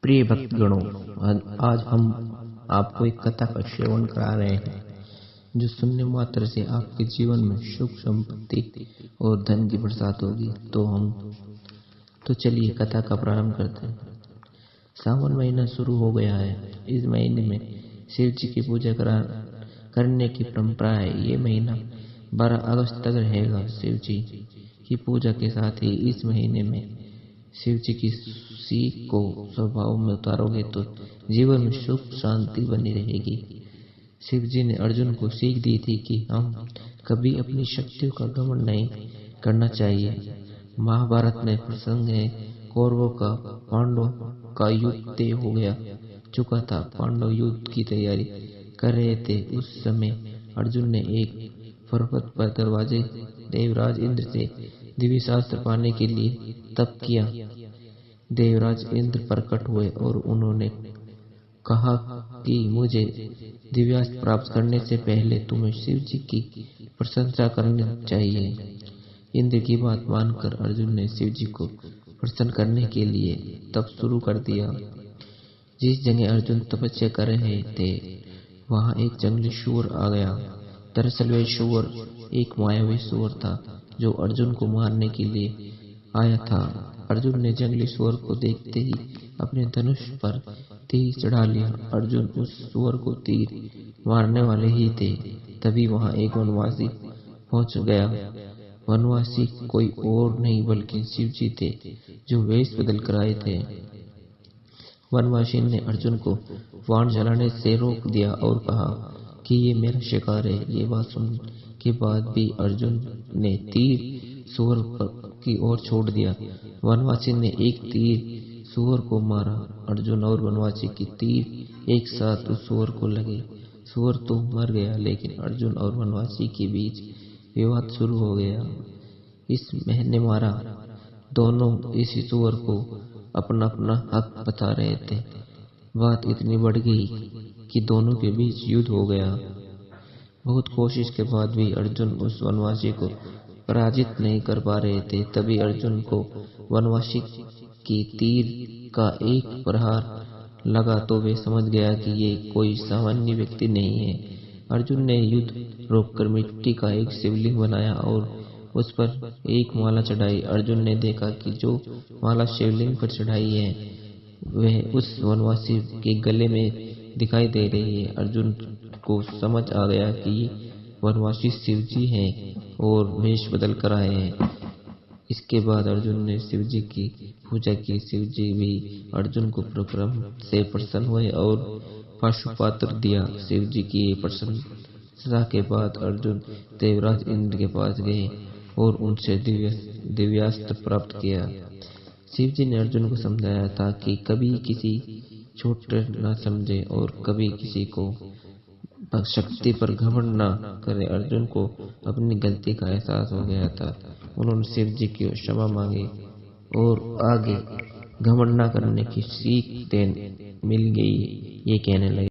प्रिय भक्तगणों, आज हम आपको एक कथा का श्रवण करा रहे हैं जो सुनने मात्र से आपके जीवन में सुख संपत्ति और धन की बरसात होगी। तो चलिए कथा का प्रारंभ करते हैं। सावन महीना शुरू हो गया है। इस महीने में शिव जी की पूजा करने की परंपरा है। ये महीना 12 अगस्त तक रहेगा। शिव जी की पूजा के साथ ही इस महीने में शिव जी की सीख को स्वभाव में उतारोगे तो जीवन में सुख शांति बनी रहेगी। शिव जी ने अर्जुन को सीख दी थी कि हम कभी अपनी शक्तियों का घमंड नहीं करना चाहिए। महाभारत में प्रसंग है, कौरवों का पांडवों का युद्ध तय हो गया चुका था। पांडव युद्ध की तैयारी कर रहे थे। उस समय अर्जुन ने एक पर्वत पर दरवाजे देवराज इंद्र से दिव्य शास्त्र पाने के लिए तप किया। देवराज इंद्र प्रकट हुए और उन्होंने कहा कि मुझे दिव्यास्त्र प्राप्त करने से पहले तुम्हें शिव जी की प्रशंसा करनी चाहिए। इंद्र की बात मानकर अर्जुन ने शिव जी को प्रसन्न करने के लिए तप शुरू कर दिया। जिस जगह अर्जुन तपस्या कर रहे थे वहां एक जंगली सूअर आ गया। दरअसल वह सूअर एक मायावी सूअर था जो अर्जुन को मारने के लिए आया था। अर्जुन ने जंगली सूअर को देखते ही अपने धनुष पर तीर चढ़ा लिया। अर्जुन उस सूअर को तीर मारने वाले ही थे, तभी वहां एक वनवासी पहुंच गया। वनवासी कोई और नहीं बल्कि शिव जी थे जो वेश बदल कर आए थे। वनवासी ने अर्जुन को बाण चलाने से रोक दिया और कहा कि ये मेरा शिकार है। ये बात सुनने के बाद भी अर्जुन ने तीर सूअर की ओर छोड़ दिया। वनवासी ने एक तीर सूअर को मारा। अर्जुन और वनवासी की तीर एक साथ उस सूअर को लगे। सूअर तो मर गया, लेकिन अर्जुन और वनवासी के बीच विवाद शुरू हो गया। इस मैंने मारा, दोनों इसी सूअर को अपना अपना हक बता रहे थे। बात इतनी बढ़ गई कि दोनों के बीच युद्ध हो गया। बहुत कोशिश के बाद भी अर्जुन उस वनवासी को पराजित नहीं कर पा रहे थे। तभी अर्जुन को वनवासी की तीर का एक प्रहार लगा तो वे समझ गया कि ये कोई सामान्य व्यक्ति नहीं है। अर्जुन ने युद्ध रोककर मिट्टी का एक शिवलिंग बनाया और उस पर एक माला चढ़ाई। अर्जुन ने देखा कि जो माला शिवलिंग पर चढ़ाई है वह उस वनवासी के गले में दिखाई दे रही है। अर्जुन को समझ आ गया कि वनवासी शिव जी हैं और वेश बदल कर आए हैं। इसके बाद अर्जुन ने शिव जी की पूजा की। शिव जी भी अर्जुन को पराक्रम से प्रसन्न हुए और पाशुपत्र दिया। शिव जी की प्रशंसा के बाद अर्जुन देवराज इंद्र के पास गए और उनसे दिव्यास्त्र प्राप्त किया। शिव जी ने अर्जुन को समझाया था कि कभी किसी छोटे न समझे और कभी किसी को शक्ति पर घमंड न करे। अर्जुन को अपनी गलती का एहसास हो गया था। उन्होंने शिव जी की क्षमा मांगी और आगे घमंड न करने की सीख मिल गई। ये कहने लगे,